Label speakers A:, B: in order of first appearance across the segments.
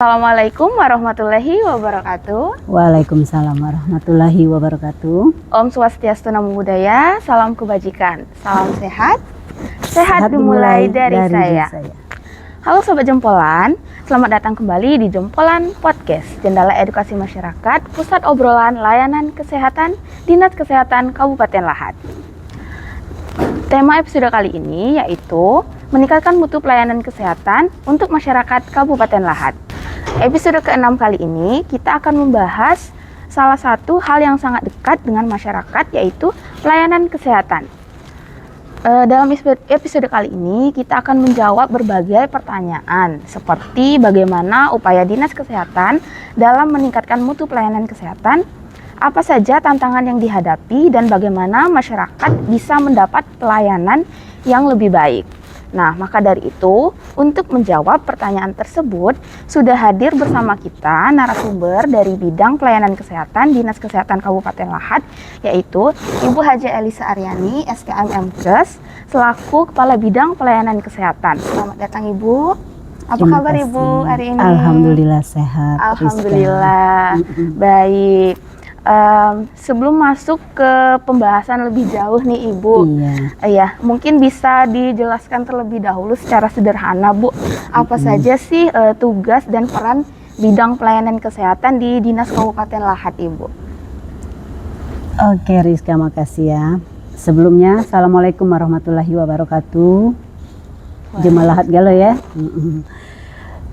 A: Assalamualaikum warahmatullahi wabarakatuh.
B: Waalaikumsalam warahmatullahi wabarakatuh.
A: Om Swastiastu Namo Buddhaya, salam kebajikan, salam sehat. Sehat dimulai dari saya. Halo Sobat Jempolan, selamat datang kembali di Jempolan Podcast, Jendela Edukasi Masyarakat, Pusat Obrolan Layanan Kesehatan, Dinas Kesehatan Kabupaten Lahat. Tema episode kali ini yaitu meningkatkan mutu pelayanan kesehatan untuk masyarakat Kabupaten Lahat. Episode ke-6 kali ini kita akan membahas salah satu hal yang sangat dekat dengan masyarakat, yaitu pelayanan kesehatan. Dalam episode kali ini kita akan menjawab berbagai pertanyaan seperti bagaimana upaya Dinas Kesehatan dalam meningkatkan mutu pelayanan kesehatan, apa saja tantangan yang dihadapi, dan bagaimana masyarakat bisa mendapat pelayanan yang lebih baik. Nah, maka dari itu, untuk menjawab pertanyaan tersebut, sudah hadir bersama kita narasumber dari bidang pelayanan kesehatan Dinas Kesehatan Kabupaten Lahat, yaitu Ibu Haja Elisa Aryani, SKM MKes, selaku Kepala Bidang Pelayanan Kesehatan. Selamat datang Ibu. Apa kabar Ibu hari ini?
B: Alhamdulillah sehat.
A: Alhamdulillah. Baik. Sebelum masuk ke pembahasan lebih jauh nih Ibu, mungkin bisa dijelaskan terlebih dahulu secara sederhana Bu, apa saja sih tugas dan peran bidang pelayanan kesehatan di Dinas Kabupaten Lahat Ibu?
B: Oke Rizka, makasih ya. Sebelumnya, Assalamualaikum warahmatullahi wabarakatuh. Jemaah Lahat Galo ya.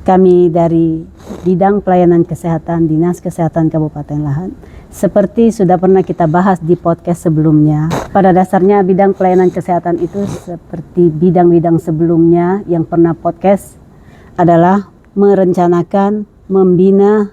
B: Kami dari bidang pelayanan kesehatan Dinas Kesehatan Kabupaten Lahat, seperti sudah pernah kita bahas di podcast sebelumnya, pada dasarnya bidang pelayanan kesehatan itu seperti bidang-bidang sebelumnya yang pernah podcast adalah merencanakan, membina,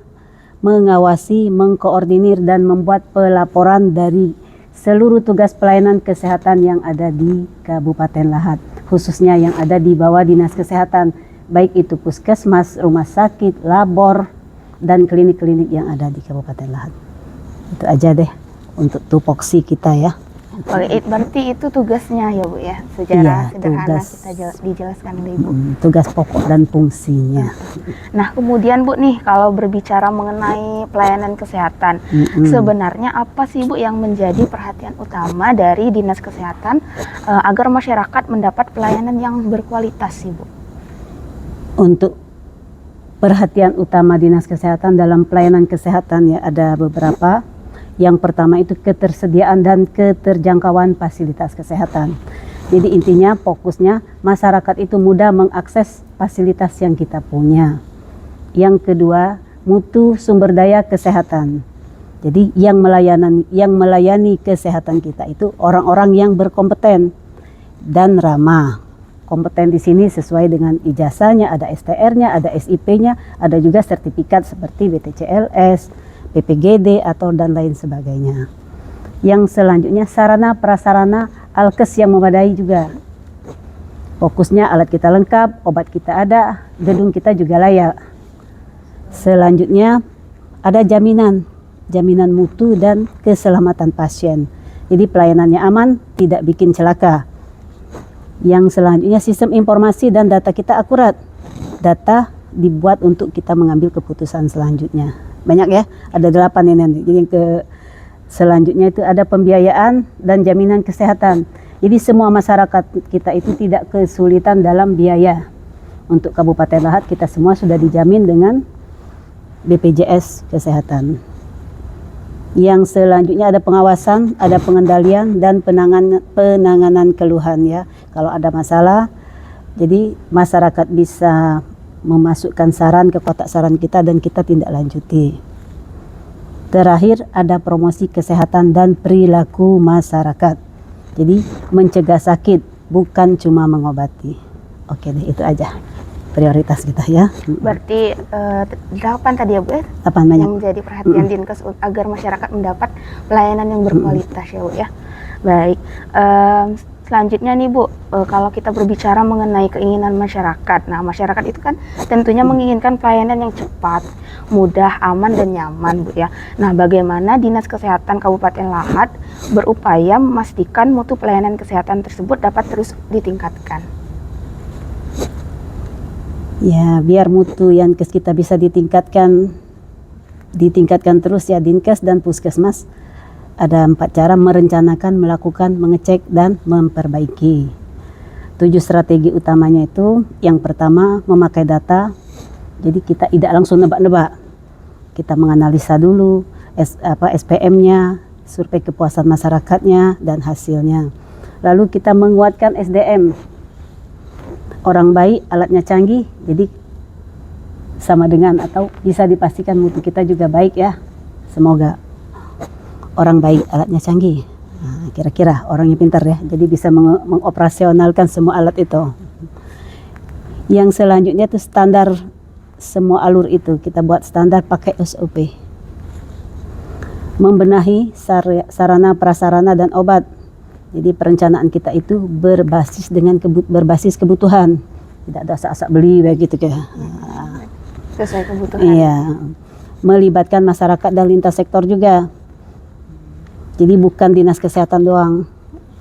B: mengawasi, mengkoordinir, dan membuat pelaporan dari seluruh tugas pelayanan kesehatan yang ada di Kabupaten Lahat, khususnya yang ada di bawah Dinas Kesehatan, baik itu puskesmas, rumah sakit, labor, dan klinik-klinik yang ada di Kabupaten Lahat. Itu aja deh untuk tupoksi kita ya.
A: Berarti itu tugasnya ya Bu ya, secara sederhana kita dijelaskan oleh Ibu.
B: Tugas pokok dan fungsinya.
A: Nah kemudian Bu nih, kalau berbicara mengenai pelayanan kesehatan, sebenarnya apa sih Bu yang menjadi perhatian utama dari Dinas Kesehatan agar masyarakat mendapat pelayanan yang berkualitas sih Bu?
B: Untuk perhatian utama Dinas Kesehatan dalam pelayanan kesehatan ya ada beberapa. Yang pertama itu ketersediaan dan keterjangkauan fasilitas kesehatan. Jadi intinya fokusnya masyarakat itu mudah mengakses fasilitas yang kita punya. Yang kedua, mutu sumber daya kesehatan. Jadi yang melayani kesehatan kita itu orang-orang yang berkompeten dan ramah. Kompeten di sini sesuai dengan ijazahnya, ada STR-nya, ada SIP-nya, ada juga sertifikat seperti BTCLS, PPGD atau dan lain sebagainya. Yang selanjutnya sarana prasarana alkes yang memadai juga. Fokusnya alat kita lengkap, obat kita ada, gedung kita juga layak. Selanjutnya ada jaminan mutu dan keselamatan pasien. Jadi pelayanannya aman, tidak bikin celaka. Yang selanjutnya sistem informasi dan data kita akurat. Data dibuat untuk kita mengambil keputusan selanjutnya. Banyak ya, ada 8 ini nanti. Jadi yang selanjutnya itu ada pembiayaan dan jaminan kesehatan. Jadi semua masyarakat kita itu tidak kesulitan dalam biaya. Untuk Kabupaten Lahat kita semua sudah dijamin dengan BPJS Kesehatan. Yang selanjutnya ada pengawasan, ada pengendalian dan penanganan keluhan ya. Kalau ada masalah, jadi masyarakat bisa memasukkan saran ke kotak saran kita dan kita tindak lanjuti. Terakhir ada promosi kesehatan dan perilaku masyarakat. Jadi mencegah sakit, bukan cuma mengobati. Oke deh, itu aja prioritas kita ya. Berarti
A: 8 tadi ya Bu ya?
B: 8 banyak.
A: Yang menjadi perhatian Dinkes agar masyarakat mendapat pelayanan yang berkualitas ya Bu ya. Baik. Selanjutnya nih Bu, kalau kita berbicara mengenai keinginan masyarakat, nah masyarakat itu kan tentunya menginginkan pelayanan yang cepat, mudah, aman, dan nyaman Bu ya. Nah bagaimana Dinas Kesehatan Kabupaten Lahat berupaya memastikan mutu pelayanan kesehatan tersebut dapat terus ditingkatkan?
B: Ya, biar mutu Yankes kita bisa ditingkatkan terus ya, Dinkes dan Puskesmas ada 4 cara merencanakan, melakukan, mengecek dan memperbaiki. 7 strategi utamanya itu, yang pertama memakai data. Jadi kita tidak langsung nebak-nebak. Kita menganalisa dulu SPM-nya, survei kepuasan masyarakatnya dan hasilnya. Lalu kita menguatkan SDM. Orang baik, alatnya canggih, jadi sama dengan atau bisa dipastikan mutu kita juga baik ya. Semoga orang baik, alatnya canggih. Nah, kira-kira orangnya pintar ya, jadi bisa mengoperasionalkan semua alat itu. Yang selanjutnya itu standar semua alur itu, kita buat standar pakai SOP. Membenahi sarana prasarana dan obat. Jadi perencanaan kita itu berbasis kebutuhan, tidak ada asal-asal beli begitu ya.
A: Sesuai kebutuhan.
B: Iya, melibatkan masyarakat dan lintas sektor juga. Jadi bukan dinas kesehatan doang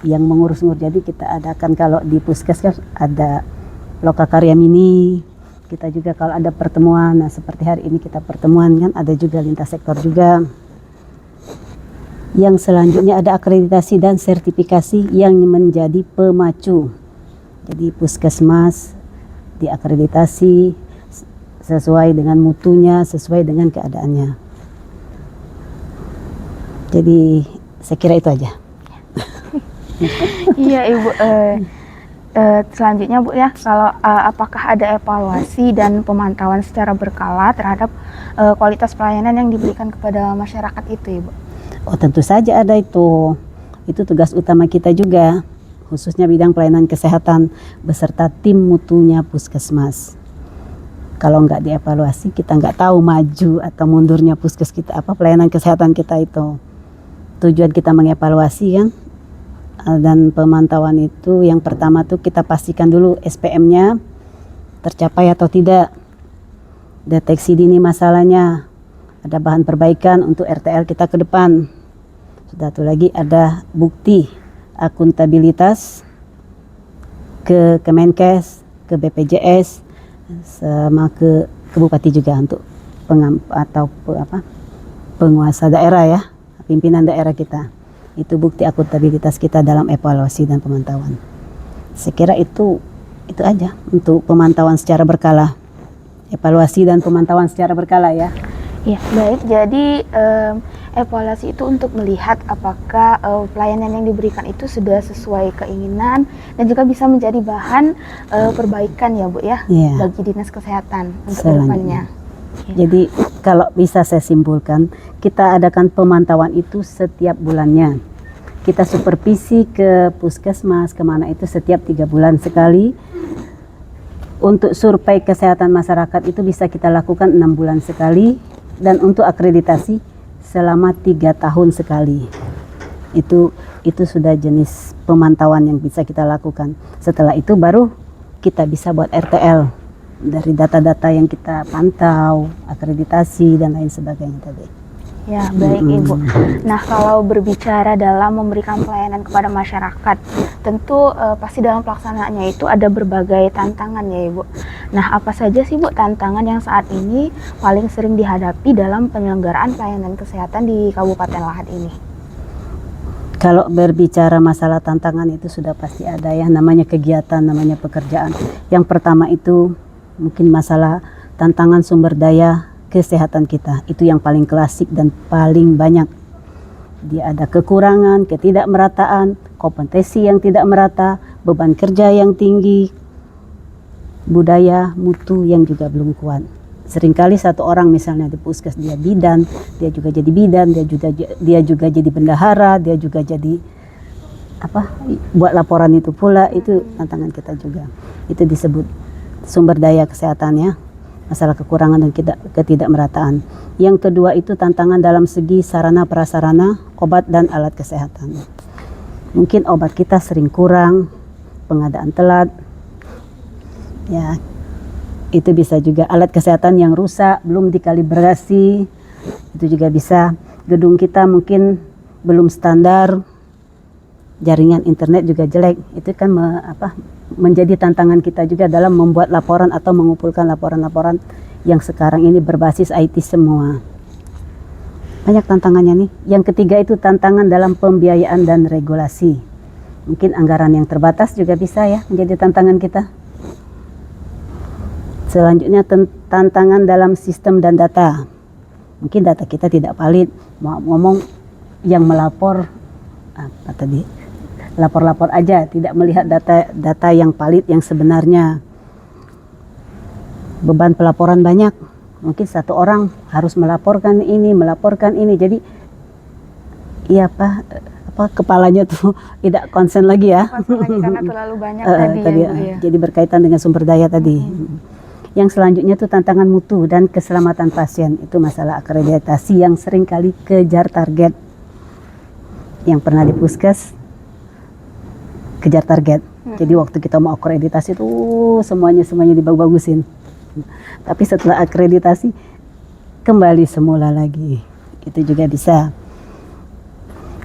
B: yang mengurus-ngurus. Jadi kita adakan kalau di Puskesmas ada Lokakarya Mini. Kita juga kalau ada pertemuan, nah seperti hari ini kita pertemuan kan, ada juga lintas sektor juga. Yang selanjutnya ada akreditasi dan sertifikasi yang menjadi pemacu. Jadi Puskesmas diakreditasi sesuai dengan mutunya, sesuai dengan keadaannya. Jadi saya kira itu aja.
A: Iya Ibu. Selanjutnya Bu ya, kalau apakah ada evaluasi dan pemantauan secara berkala terhadap kualitas pelayanan yang diberikan kepada masyarakat itu Ibu?
B: Oh tentu saja ada itu. Itu tugas utama kita juga, khususnya bidang pelayanan kesehatan beserta tim mutunya Puskesmas. Kalau nggak dievaluasi, kita nggak tahu maju atau mundurnya Puskes kita, pelayanan kesehatan kita itu. Tujuan kita mengevaluasi kan, dan pemantauan itu yang pertama tuh kita pastikan dulu SPM-nya tercapai atau tidak. Deteksi dini masalahnya, ada bahan perbaikan untuk RTL kita ke depan. Sudah tuh lagi ada bukti akuntabilitas ke Kemenkes, ke BPJS, sama ke Bupati juga untuk penguasa daerah ya, pimpinan daerah kita. Itu bukti akuntabilitas kita dalam evaluasi dan pemantauan. Saya kira itu aja untuk pemantauan secara berkala, evaluasi dan pemantauan secara berkala ya.
A: Ya baik, jadi evaluasi itu untuk melihat apakah pelayanan yang diberikan itu sudah sesuai keinginan dan juga bisa menjadi bahan perbaikan ya Bu ya, bagi dinas kesehatan untuk kedepannya.
B: Jadi kalau bisa saya simpulkan, kita adakan pemantauan itu setiap bulannya. Kita supervisi ke Puskesmas kemana itu setiap 3 bulan sekali. Untuk survei kesehatan masyarakat itu bisa kita lakukan 6 bulan sekali. Dan untuk akreditasi selama 3 tahun sekali. Itu sudah jenis pemantauan yang bisa kita lakukan. Setelah itu baru kita bisa buat RTL dari data-data yang kita pantau, akreditasi dan lain sebagainya tadi.
A: Ya baik Ibu. Nah kalau berbicara dalam memberikan pelayanan kepada masyarakat, tentu pasti dalam pelaksanaannya itu ada berbagai tantangan ya Ibu. Nah apa saja sih Bu tantangan yang saat ini paling sering dihadapi dalam penyelenggaraan pelayanan kesehatan di Kabupaten Lahat ini?
B: Kalau berbicara masalah tantangan itu sudah pasti ada ya, namanya kegiatan, namanya pekerjaan. Yang pertama itu mungkin masalah tantangan sumber daya kesehatan kita, itu yang paling klasik dan paling banyak. Dia ada kekurangan, ketidakmerataan, kompetensi yang tidak merata, beban kerja yang tinggi, budaya mutu yang juga belum kuat. Seringkali satu orang misalnya di Puskes dia bidan, dia juga jadi bidan, dia juga jadi bendahara, dia juga jadi buat laporan itu pula. Itu tantangan kita juga. Itu disebut sumber daya kesehatannya. Masalah kekurangan dan ketidakmerataan. Yang kedua itu tantangan dalam segi sarana prasarana, obat dan alat kesehatan. Mungkin obat kita sering kurang, pengadaan telat. Ya, itu bisa juga alat kesehatan yang rusak, belum dikalibrasi. Itu juga bisa. Gedung kita mungkin belum standar. jaringan internet juga jelek. Itu kan menjadi tantangan kita juga dalam membuat laporan atau mengumpulkan laporan-laporan yang sekarang ini berbasis IT semua. Banyak tantangannya nih. Yang ketiga itu tantangan dalam pembiayaan dan regulasi. Mungkin anggaran yang terbatas juga bisa ya menjadi tantangan kita. Selanjutnya tantangan dalam sistem dan data. Mungkin data kita tidak valid. Mau ngomong yang melapor lapor-lapor aja, tidak melihat data yang valid yang sebenarnya. Beban pelaporan banyak. Mungkin satu orang harus melaporkan ini. Jadi iya kepalanya tuh tidak konsen lagi ya.
A: Karena terlalu banyak tadi ya, Bu, ya.
B: Jadi berkaitan dengan sumber daya tadi. Yang selanjutnya itu tantangan mutu dan keselamatan pasien. Itu masalah akreditasi yang seringkali kejar target. Yang pernah di Puskes kejar target. Jadi waktu kita mau akreditasi tuh semuanya dibagus-bagusin. Tapi setelah akreditasi kembali semula lagi. Itu juga bisa.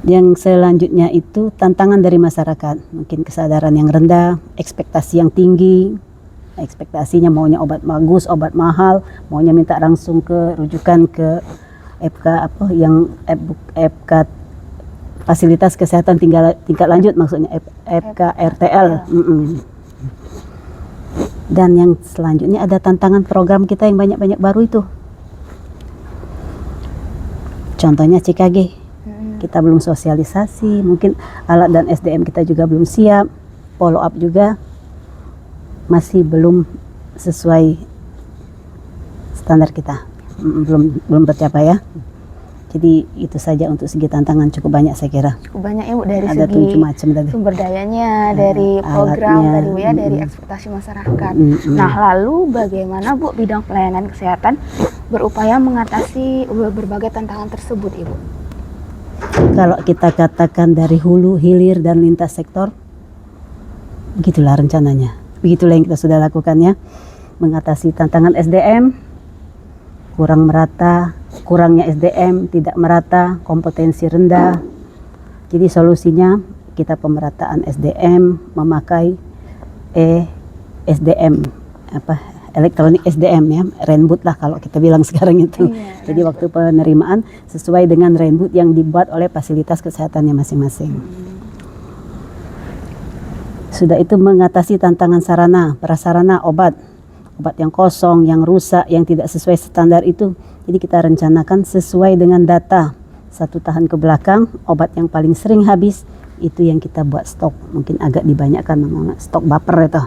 B: Yang selanjutnya itu tantangan dari masyarakat. Mungkin kesadaran yang rendah, ekspektasi yang tinggi. Ekspektasinya maunya obat bagus, obat mahal, maunya minta langsung ke rujukan ke FK fasilitas kesehatan tingkat lanjut, maksudnya FKRTL. Dan yang selanjutnya ada tantangan program kita yang banyak-banyak baru itu. Contohnya CKG. Kita belum sosialisasi, mungkin alat dan SDM kita juga belum siap, follow up juga masih belum sesuai standar kita, belum tercapai ya. Jadi itu saja untuk segi tantangan, cukup banyak saya kira.
A: Cukup banyak ya Bu, dari
B: ada
A: segi
B: macam tadi.
A: Sumber dayanya, dari program tadi Bu ya, dari ekspektasi masyarakat. Nah lalu bagaimana Bu bidang pelayanan kesehatan berupaya mengatasi berbagai tantangan tersebut Ibu?
B: Kalau kita katakan dari hulu, hilir, dan lintas sektor, begitulah rencananya. Begitulah yang kita sudah lakukan ya. Mengatasi tantangan SDM, kurang merata, kurangnya SDM, tidak merata, kompetensi rendah. Jadi solusinya kita pemerataan SDM, memakai SDM, elektronik SDM ya, Rainboot lah kalau kita bilang sekarang itu. Jadi waktu penerimaan sesuai dengan Rainboot yang dibuat oleh fasilitas kesehatannya masing-masing. Sudah itu mengatasi tantangan sarana, prasarana, obat yang kosong, yang rusak, yang tidak sesuai standar itu. Jadi kita rencanakan sesuai dengan data. 1 tahun ke belakang, obat yang paling sering habis itu yang kita buat stok. Mungkin agak dibanyakkan namanya stok baper itu.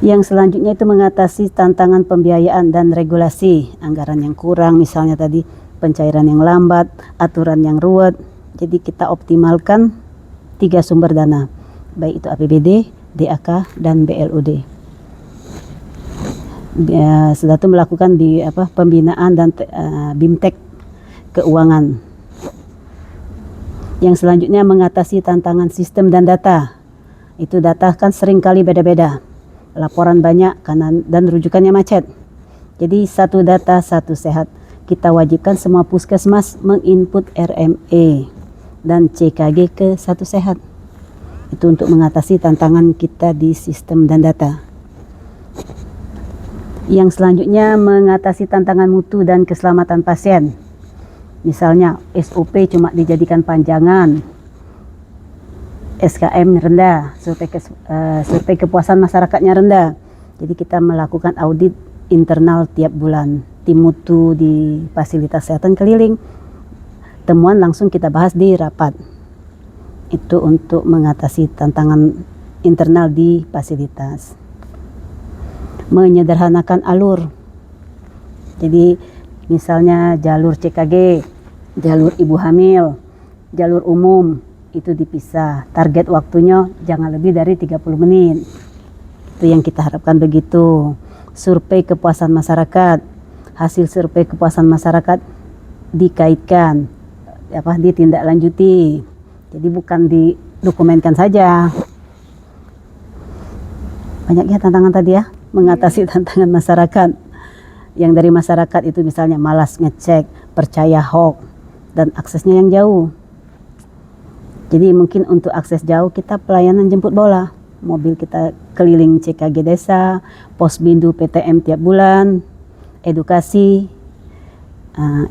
B: Yang selanjutnya itu mengatasi tantangan pembiayaan dan regulasi. Anggaran yang kurang, misalnya tadi pencairan yang lambat, aturan yang ruwet. Jadi kita optimalkan 3 sumber dana, baik itu APBD, DAK, dan BLUD. Setelah itu melakukan pembinaan dan BIMTEK keuangan. Yang selanjutnya mengatasi tantangan sistem dan data. Itu data kan sering kali beda-beda. Laporan banyak dan rujukannya macet. Jadi satu data, satu sehat. Kita wajibkan semua puskesmas menginput RME dan CKG ke satu sehat. Itu untuk mengatasi tantangan kita di sistem dan data. Yang selanjutnya mengatasi tantangan mutu dan keselamatan pasien. Misalnya SOP cuma dijadikan panjangan, SKM rendah, survei kepuasan masyarakatnya rendah. Jadi kita melakukan audit internal tiap bulan. Tim mutu di fasilitas kesehatan keliling, temuan langsung kita bahas di rapat. Itu untuk mengatasi tantangan internal di fasilitas. Menyederhanakan alur. Jadi misalnya jalur CKG, jalur ibu hamil, jalur umum itu dipisah. Target waktunya jangan lebih dari 30 menit. Itu yang kita harapkan begitu. Survei kepuasan masyarakat. Hasil survei kepuasan masyarakat dikaitkan, ditindaklanjuti. Jadi bukan didokumenkan saja. Banyaknya tantangan tadi ya, mengatasi tantangan masyarakat. Yang dari masyarakat itu misalnya malas ngecek, percaya hoax, dan aksesnya yang jauh. Jadi mungkin untuk akses jauh kita pelayanan jemput bola. Mobil kita keliling CKG desa, Posbindu PTM tiap bulan, edukasi.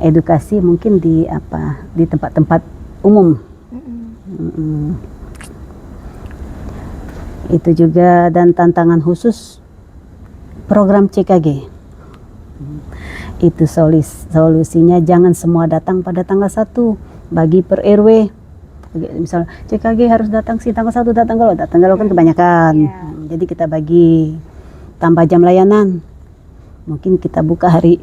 B: Edukasi mungkin di tempat-tempat umum. Itu juga, dan tantangan khusus program CKG. Itu solusinya jangan semua datang pada tanggal 1, bagi per RW. Misalnya CKG harus datang tanggal 1, datang kalau kan kebanyakan. Jadi kita bagi, tambah jam layanan. Mungkin kita buka hari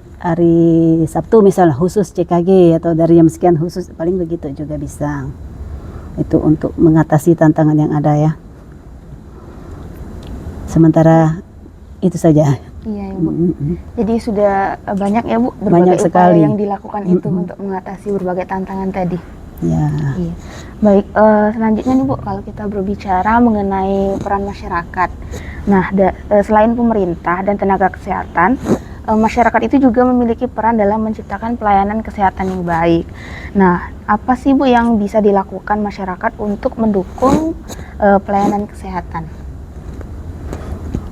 B: Sabtu misalnya khusus CKG, atau dari jam sekian khusus, paling begitu juga bisa. Itu untuk mengatasi tantangan yang ada ya. Sementara itu saja.
A: Iya Ibu. Jadi sudah banyak ya Bu
B: Banyak
A: berbagai
B: sekali
A: upaya yang dilakukan itu untuk mengatasi berbagai tantangan tadi.
B: Ya.
A: Iya. Baik, selanjutnya nih Bu, kalau kita berbicara mengenai peran masyarakat. Nah, selain pemerintah dan tenaga kesehatan, masyarakat itu juga memiliki peran dalam menciptakan pelayanan kesehatan yang baik. Nah, apa sih Bu yang bisa dilakukan masyarakat untuk mendukung pelayanan kesehatan?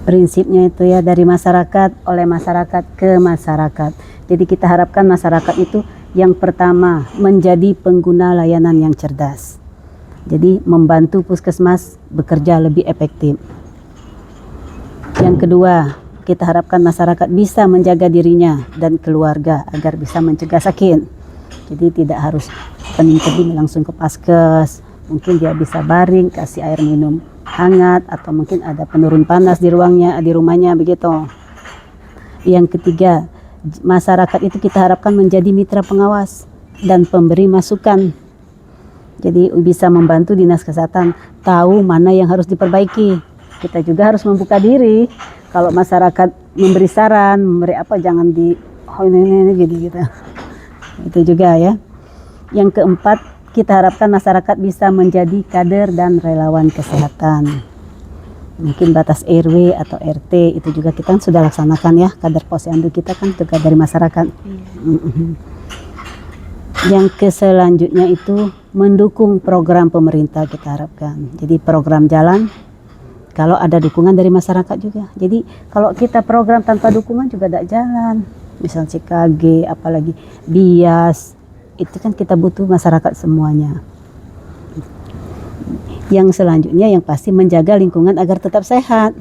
B: Prinsipnya itu ya, dari masyarakat, oleh masyarakat, ke masyarakat. Jadi kita harapkan masyarakat itu yang pertama menjadi pengguna layanan yang cerdas. Jadi membantu puskesmas bekerja lebih efektif. Yang kedua, kita harapkan masyarakat bisa menjaga dirinya dan keluarga agar bisa mencegah sakit. Jadi tidak harus pening-pening langsung ke paskes. Mungkin dia bisa baring, kasih air minum hangat, atau mungkin ada penurun panas di rumahnya begitu. Yang ketiga, masyarakat itu kita harapkan menjadi mitra pengawas dan pemberi masukan. Jadi bisa membantu dinas kesehatan tahu mana yang harus diperbaiki. Kita juga harus membuka diri. Kalau masyarakat memberi saran, memberi apa, jangan ini gitu. Itu juga ya. Yang keempat, kita harapkan masyarakat bisa menjadi kader dan relawan kesehatan. Mungkin batas RW atau RT itu juga kita sudah laksanakan ya. Kader posyandu kita kan juga dari masyarakat. Yang selanjutnya itu mendukung program pemerintah kita harapkan. Jadi program jalan kalau ada dukungan dari masyarakat juga. Jadi kalau kita program tanpa dukungan juga tidak jalan. Misal CKG, apalagi bias, itu kan kita butuh masyarakat semuanya. Yang selanjutnya yang pasti menjaga lingkungan agar tetap sehat.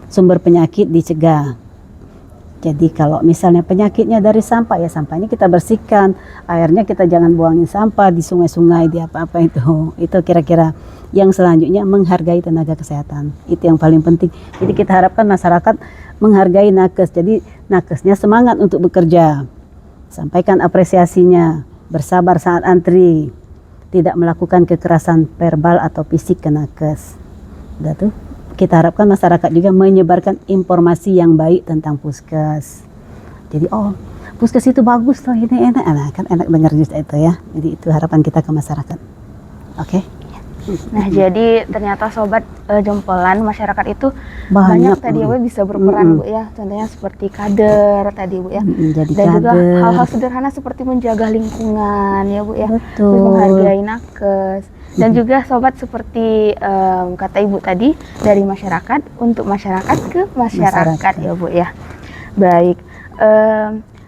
B: Sumber penyakit dicegah. Jadi kalau misalnya penyakitnya dari sampah, ya sampahnya kita bersihkan. Airnya kita jangan buangin sampah di sungai-sungai, di apa-apa itu. Itu kira-kira. Yang selanjutnya menghargai tenaga kesehatan. Itu yang paling penting. Jadi kita harapkan masyarakat menghargai nakes. Jadi nakesnya semangat untuk bekerja. Sampaikan apresiasinya, bersabar saat antri, tidak melakukan kekerasan verbal atau fisik ke nakes. Udah tuh. Kita harapkan masyarakat juga menyebarkan informasi yang baik tentang puskes. Jadi puskes itu bagus loh, ini enak. Nah, kan enak dengar just itu ya. Jadi itu harapan kita ke masyarakat. Oke.
A: Nah, jadi ternyata sobat jempolan, masyarakat itu banyak tadi ya Bu bisa berperan Bu ya. Contohnya seperti kader tadi Bu ya.
B: Jadi
A: dan
B: kader.
A: juga hal-hal sederhana seperti menjaga lingkungan ya Bu ya.
B: Betul.
A: Terus menghargai nakes. Dan juga sobat seperti kata Ibu tadi, dari masyarakat untuk masyarakat ke masyarakat ya Bu ya. Baik.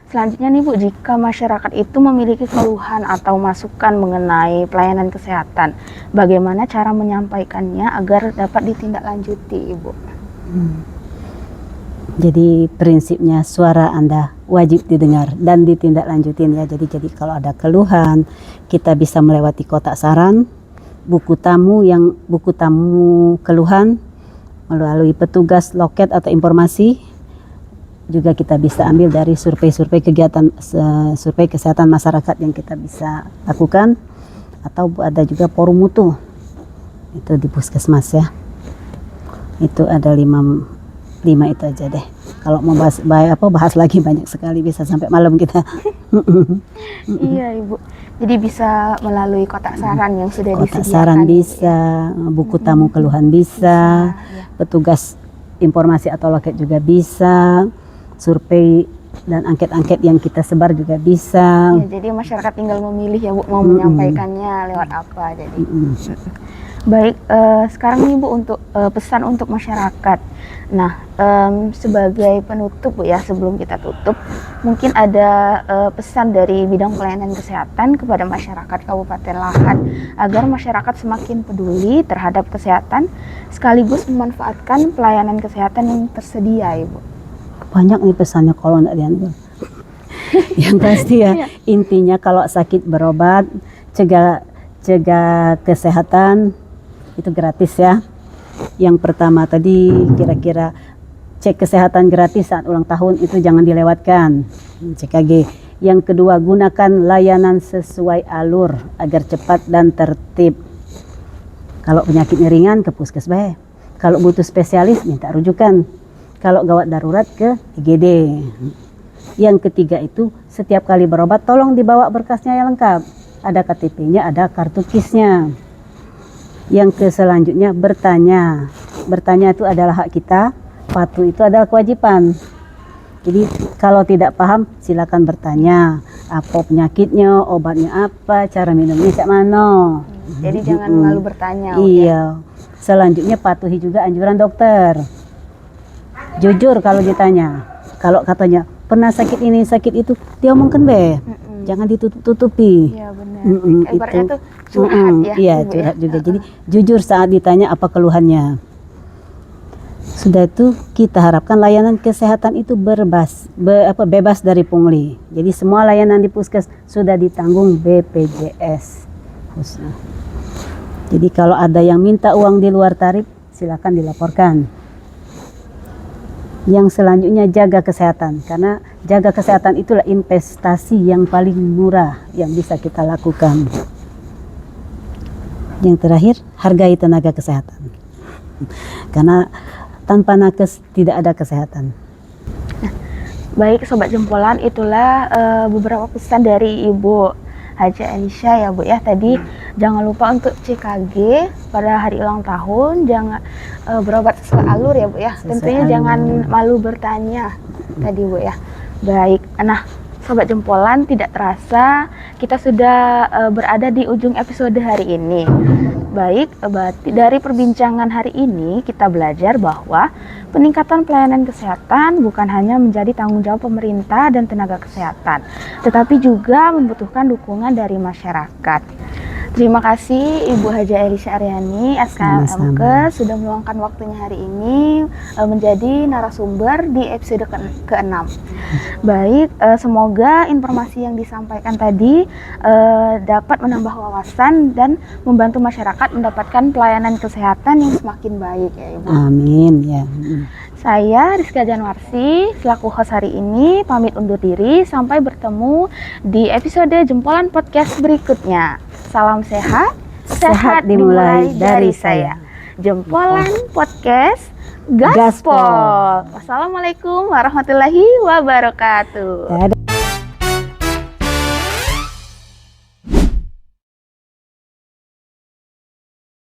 A: Selanjutnya nih Bu, jika masyarakat itu memiliki keluhan atau masukan mengenai pelayanan kesehatan, bagaimana cara menyampaikannya agar dapat ditindaklanjuti Ibu?
B: Jadi prinsipnya suara Anda wajib didengar dan ditindaklanjutin ya. Jadi kalau ada keluhan, kita bisa melewati kotak saran, buku tamu keluhan, melalui petugas loket atau informasi. Juga kita bisa ambil dari survei kegiatan survei kesehatan masyarakat yang kita bisa lakukan, atau ada juga forum mutu itu di puskesmas ya. Itu ada 5 itu aja deh. Kalau mau bahas lagi banyak sekali, bisa sampai malam kita.
A: Iya Ibu. Jadi bisa melalui kotak saran yang sudah
B: kotak
A: disediakan.
B: Saran bisa, buku tamu keluhan bisa,
A: ya.
B: petugas informasi atau loket juga bisa, survei dan angket-angket yang kita sebar juga bisa.
A: Ya, jadi masyarakat tinggal memilih ya Bu, mau menyampaikannya lewat apa. Jadi baik, sekarang nih Bu untuk pesan untuk masyarakat. Nah, sebagai penutup Bu ya, sebelum kita tutup, mungkin ada pesan dari bidang pelayanan kesehatan kepada masyarakat Kabupaten Lahat agar masyarakat semakin peduli terhadap kesehatan sekaligus memanfaatkan pelayanan kesehatan yang tersedia ya Bu.
B: Banyak nih pesannya kalau enggak diambil. Yang pasti ya, intinya kalau sakit berobat, cegah kesehatan itu gratis ya. Yang pertama tadi kira-kira cek kesehatan gratis saat ulang tahun itu jangan dilewatkan, CKG. Yang kedua, gunakan layanan sesuai alur agar cepat dan tertib. Kalau penyakitnya ringan ke puskesmas, kalau butuh spesialis minta rujukan, kalau gawat darurat ke IGD. Yang ketiga itu setiap kali berobat tolong dibawa berkasnya yang lengkap, ada KTP-nya, ada kartu KIS-nya. Yang selanjutnya bertanya itu adalah hak kita, patuh itu adalah kewajiban. Jadi kalau tidak paham silakan bertanya, apa penyakitnya, obatnya apa, cara minumnya cak mana.
A: Jadi jangan malu bertanya.
B: Iya. Selanjutnya patuhi juga anjuran dokter. Jujur kalau ditanya, kalau katanya pernah sakit ini sakit itu, dia omongkan be. Jangan ditutup-tutupi.
A: Iya benar. Ibaratnya tuh curhat ya.
B: Iya, curhat juga. Jadi jujur saat ditanya apa keluhannya. Sudah itu kita harapkan layanan kesehatan itu bebas dari pungli. Jadi semua layanan di puskes sudah ditanggung BPJS. Jadi kalau ada yang minta uang di luar tarif, silakan dilaporkan. Yang selanjutnya jaga kesehatan, karena jaga kesehatan itulah investasi yang paling murah yang bisa kita lakukan. Yang terakhir, hargai tenaga kesehatan, karena tanpa nakes tidak ada kesehatan.
A: Baik Sobat Jempolan, itulah beberapa pesan dari Ibu Haja Elisha ya Bu ya. Tadi jangan lupa untuk CKG pada hari ulang tahun, jangan berobat sesuai alur ya Bu ya. Tentunya jangan malu bertanya tadi Bu ya. Baik, nah Sobat Jempolan, tidak terasa kita sudah berada di ujung episode hari ini. Baik, dari perbincangan hari ini kita belajar bahwa peningkatan pelayanan kesehatan bukan hanya menjadi tanggung jawab pemerintah dan tenaga kesehatan, tetapi juga membutuhkan dukungan dari masyarakat. Terima kasih Ibu Haja Elisha Aryani SKMK sudah meluangkan waktunya hari ini menjadi narasumber di episode ke-6. Baik, semoga informasi yang disampaikan tadi dapat menambah wawasan dan membantu masyarakat mendapatkan pelayanan kesehatan yang semakin baik ya Ibu.
B: Amin ya.
A: Saya Rizka Janwarsi selaku host hari ini pamit undur diri, sampai bertemu di episode Jempolan Podcast berikutnya. Salam sehat, sehat dimulai dari saya. Jempolan Podcast Gaspol. Wassalamualaikum warahmatullahi wabarakatuh.